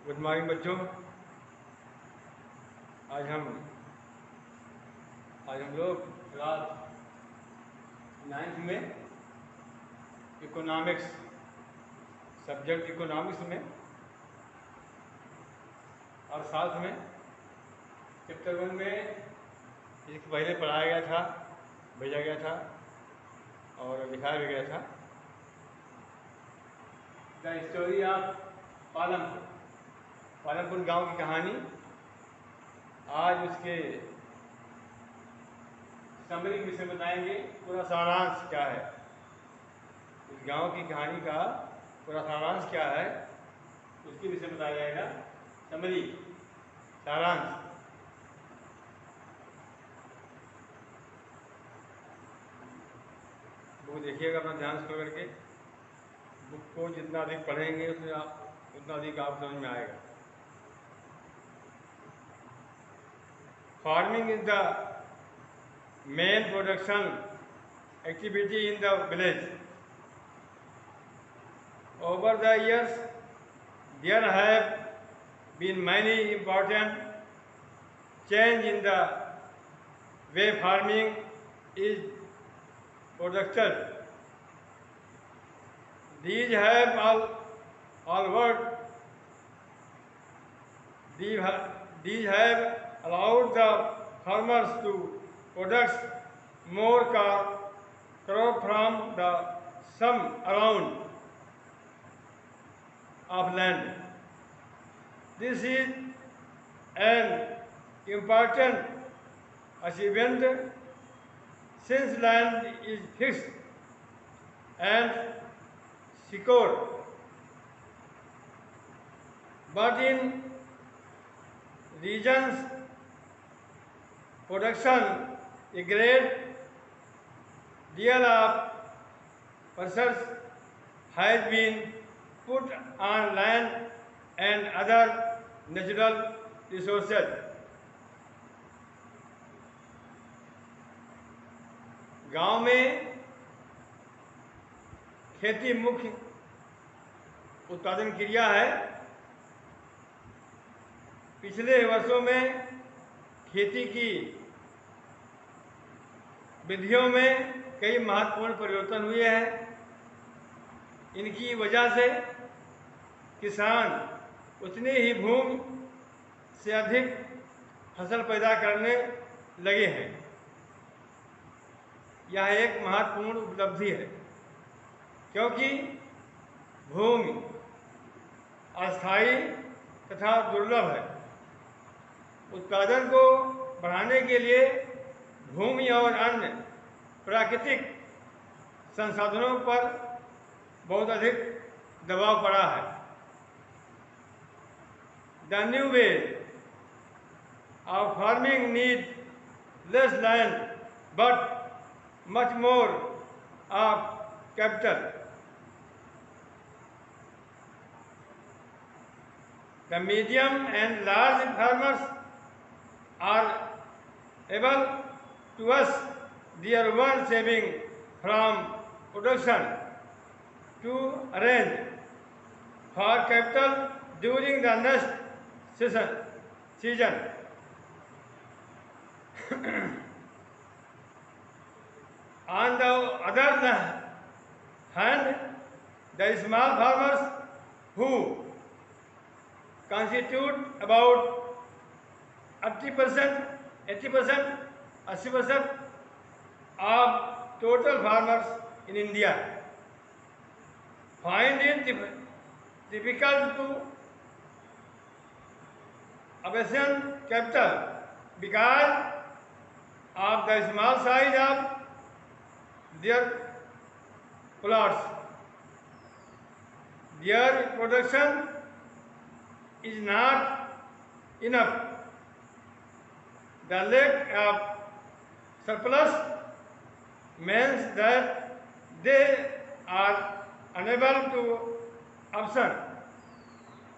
Good morning बच्चों। आज हम लोग क्लास 9th में इकोनॉमिक्स सब्जेक्ट इकोनॉमिक्स में और साथ में चैप्टर 1 में इसके पहले पढ़ाया गया था, भेजा गया था और दिखाया भी गया था द स्टोरी ऑफ पालमपुर गांव की कहानी। आज उसके समरी विषय बताएंगे। पूरा सारांश क्या है, इस गांव की कहानी का पूरा सारांश क्या है उसके विषय बताया जाएगा। समरी, सारांश। बुक देखिएगा अपना ध्यान से करके। बुक को जितना अधिक पढ़ेंगे उतना अधिक आप समझ में आएगा। Farming is the main production activity in the village. Over the years, there have been many important change in the way farming is conducted. These have allowed the farmers to produce more crop from the some amount of land. This is an important achievement since land is fixed and secure. But in regions production, a great deal of pressure has been put on land and other natural resources. गांव में खेती मुख्य उत्पादन क्रिया है। पिछले वर्षों में खेती की विधियों में कई महत्वपूर्ण परिवर्तन हुए हैं। इनकी वजह से किसान उतनी ही भूमि से अधिक फसल पैदा करने लगे हैं। यह एक महत्वपूर्ण उपलब्धि है क्योंकि भूमि अस्थायी तथा दुर्लभ है। उत्पादन को बढ़ाने के लिए भूमि और अन्य प्राकृतिक संसाधनों पर बहुत अधिक दबाव पड़ा है। The new way of farming need less land but much more of capital. The medium and large farmers are able to us their one saving from production to arrange for capital during the next season. On the other hand, the small farmers who constitute about 80%, 80% of total farmers in India find it difficult to obtain capital because of the small size of their plots. Their production is not enough. The lack of surplus means that they are unable to obtain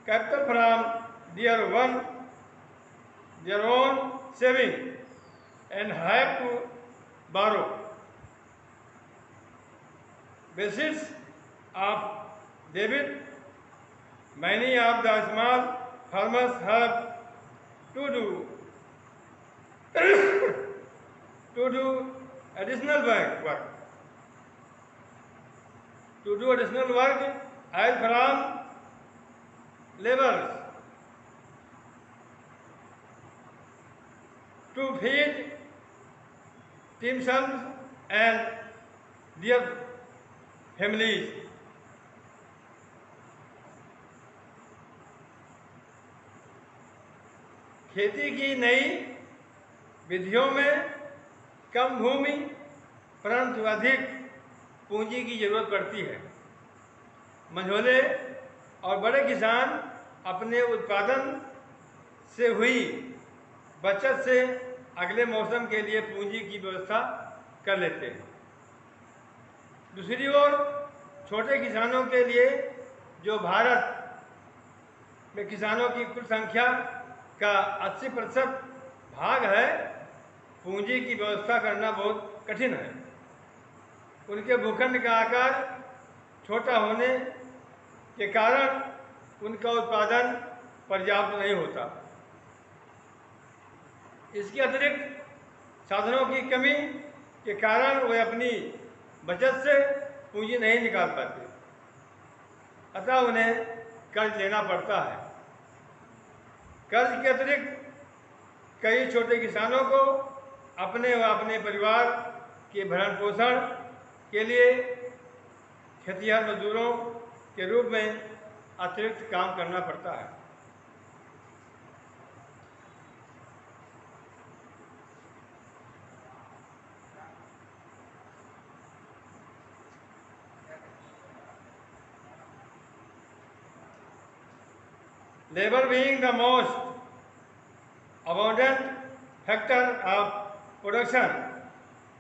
capital from their own saving and have to borrow. Basis of debit, many of the small farmers have to do to do additional work as from laborers to feed themselves and their families. खेती की नई विधियों में कम भूमि परंतु अधिक पूंजी की जरूरत पड़ती है। मंझोले और बड़े किसान अपने उत्पादन से हुई बचत से अगले मौसम के लिए पूंजी की व्यवस्था कर लेते हैं। दूसरी ओर छोटे किसानों के लिए, जो भारत में किसानों की कुल संख्या का 80% भाग है, पूंजी की व्यवस्था करना बहुत कठिन है। उनके भूखंड का आकार छोटा होने के कारण उनका उत्पादन पर्याप्त नहीं होता। इसके अतिरिक्त साधनों की कमी के कारण वे अपनी बचत से पूंजी नहीं निकाल पाते, अतः उन्हें कर्ज लेना पड़ता है। कर्ज के अतिरिक्त कई छोटे किसानों को अपने व अपने परिवार के भरण पोषण के लिए खेतिहर मजदूरों के रूप में अतिरिक्त काम करना पड़ता है। Labor being the most abundant factor of production,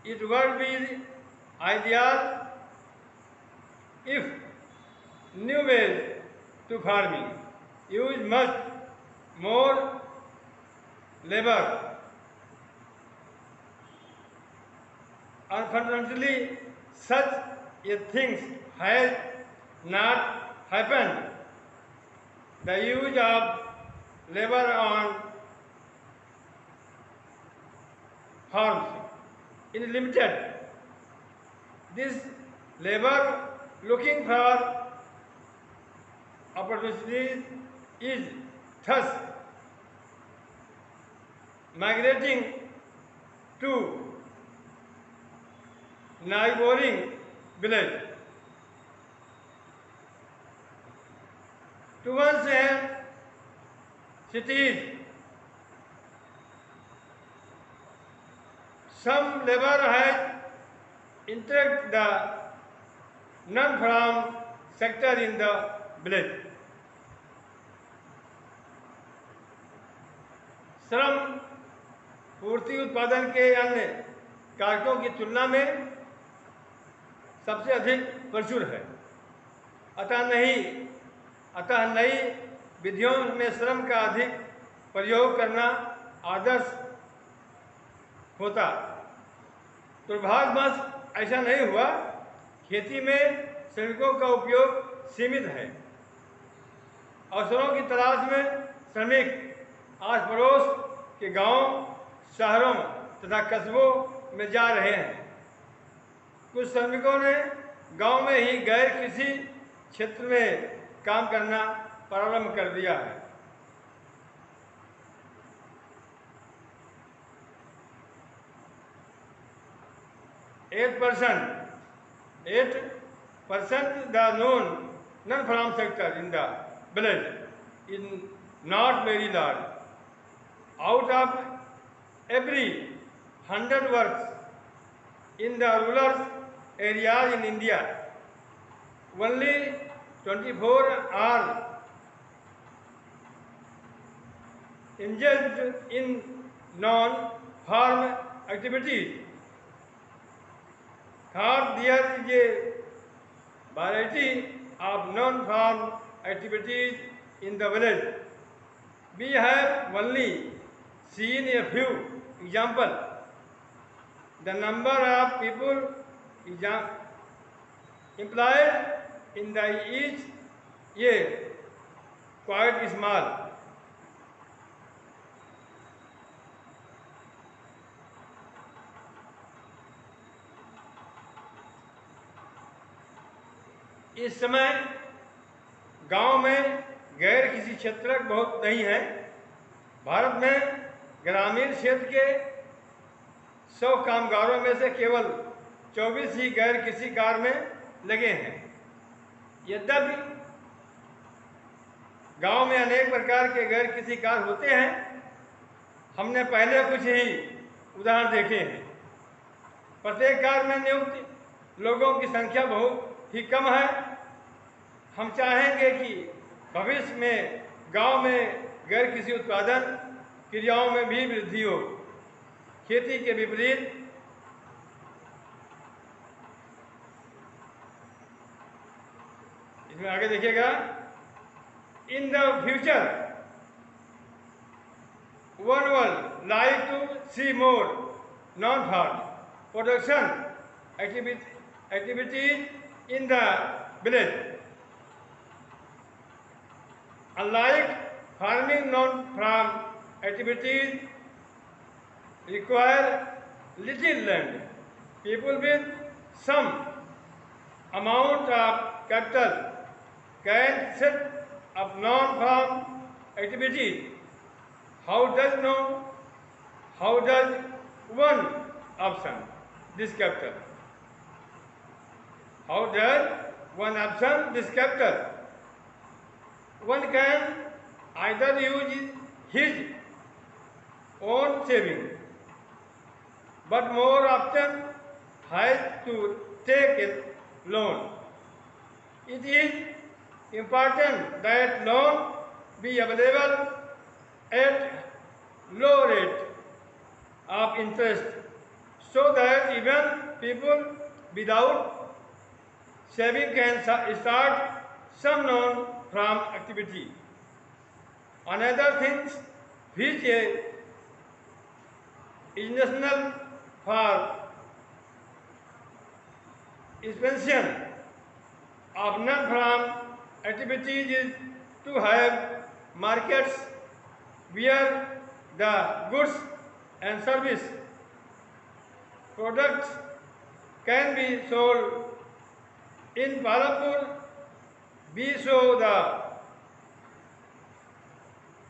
it would be ideal if new ways to farming use much more labor. Unfortunately, such a thing has not happened. The use of labor on farms is limited. This labor looking for opportunities is thus migrating to neighboring village. Towards cities, some labor has entered the non-farm sector in the village. श्रम पूर्ति उत्पादन के अन्य कारकों की तुलना में सबसे अधिक प्रचुर है। अतः नई विधियों में श्रम का अधिक प्रयोग करना आदर्श होता। दुर्भाग्यवश ऐसा नहीं हुआ। खेती में श्रमिकों का उपयोग सीमित है। अवसरों की तलाश में श्रमिक आस पड़ोस के गांवों, शहरों तथा कस्बों में जा रहे हैं। कुछ श्रमिकों ने गांव में ही गैर कृषि क्षेत्र में काम करना प्रारंभ कर दिया है। Eight percent the non-farm sector in the village is not very large. Out of every 100 works in the rural areas in India, only 24 are engaged in non-farm activities. Third, there is a variety of non-farm activities in the village. We have only seen a few examples. The number of people employed in each year quite small. इस समय गांव में गैर कृषि क्षेत्रक बहुत नहीं है। भारत में ग्रामीण क्षेत्र के 100 कामगारों में से केवल 24 ही गैर कृषि कार्य में लगे हैं। यद्यपि गांव में अनेक प्रकार के गैर कृषि कार्य होते हैं। हमने पहले कुछ ही उदाहरण देखे हैं। प्रत्येक कार्य में नियुक्त लोगों की संख्या बहुत ही कम है। हम चाहेंगे कि भविष्य में गांव में गैर कृषि उत्पादन क्रियाओं में भी वृद्धि हो। खेती के विपरीत इसमें आगे देखिएगा, in the future one would like to see more non-farm production activities in the village. Unlike farming, non-farm activities require little land. People with some amount of capital can set up non-farm activities. How does one option this capital? How does one option this capital? One can either use his own saving, but more often has to take a loan. It is important that loan be available at low rate of interest so that even people without saving can start some non-farm activity. Another thing which is national for expansion of non-farm activities is to have markets where the goods and service products can be sold. In Palampur, we saw the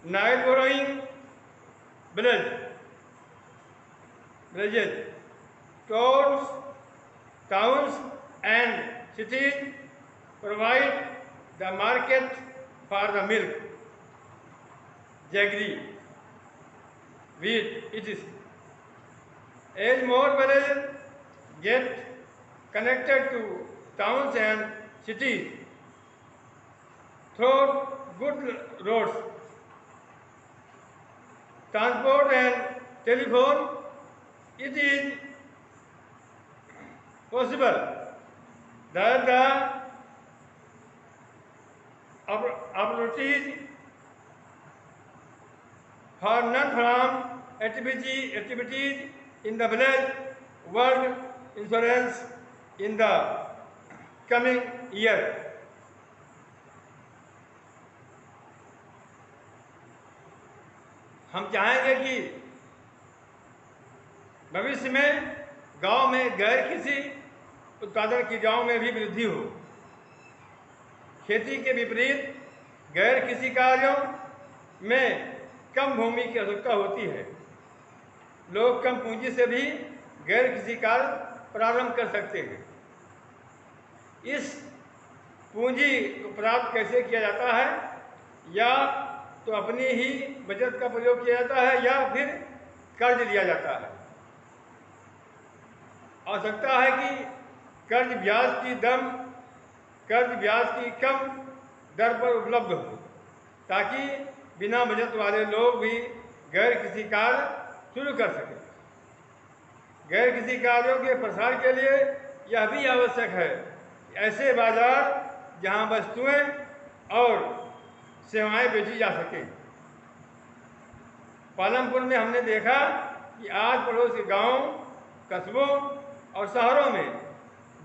Nile-borrowing villages, towns and cities provide the market for the milk, jaggery, wheat, etc. As more villages get connected to towns and cities through good roads, transport and telephone, it is possible that the opportunities for non-farm activities in the village world insurance in the coming year. हम चाहेंगे कि भविष्य में गांव में गैर कृषि उत्पादन क्रियाओं में भी वृद्धि हो। खेती के विपरीत गैर कृषि कार्यों में कम भूमि की आवश्यकता होती है। लोग कम पूंजी से भी गैर कृषि कार्य प्रारंभ कर सकते हैं। इस पूंजी को प्राप्त कैसे किया जाता है? या तो अपनी ही बचत का प्रयोग किया जाता है या फिर कर्ज लिया जाता है। आवश्यकता है कि कर्ज ब्याज की कम दर पर उपलब्ध हो, ताकि बिना बचत वाले लोग भी गैर कृषि कार्य शुरू कर सकें। गैर कृषि कार्यों के प्रसार के लिए यह भी आवश्यक है कि ऐसे बाजार जहां वस्तुएं और सेवाएं बेची जा सकें। पालमपुर में हमने देखा कि आज पड़ोस के गांव, कस्बों और शहरों में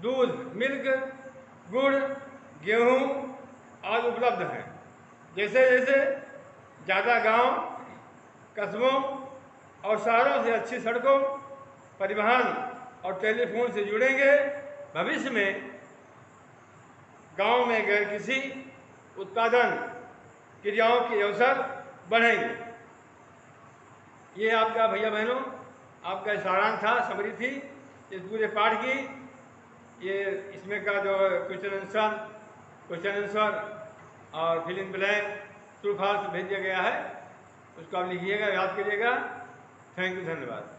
दूध, मिल्क, गुड़, गेहूं आदि उपलब्ध हैं। जैसे जैसे ज़्यादा गांव, कस्बों और शहरों से अच्छी सड़कों, परिवहन और टेलीफोन से जुड़ेंगे, भविष्य में गांव में गैर कृषि उत्पादन क्रियाओं के अवसर बढ़ेंगे। ये आपका भैया बहनों आपका सारांश था, समरी थी इस पूरे पाठ की। ये इसमें का जो क्वेश्चन आंसर और fill in blank true false भेज दिया गया है, उसको आप लिखिएगा, याद करिएगा। थैंक यू, धन्यवाद।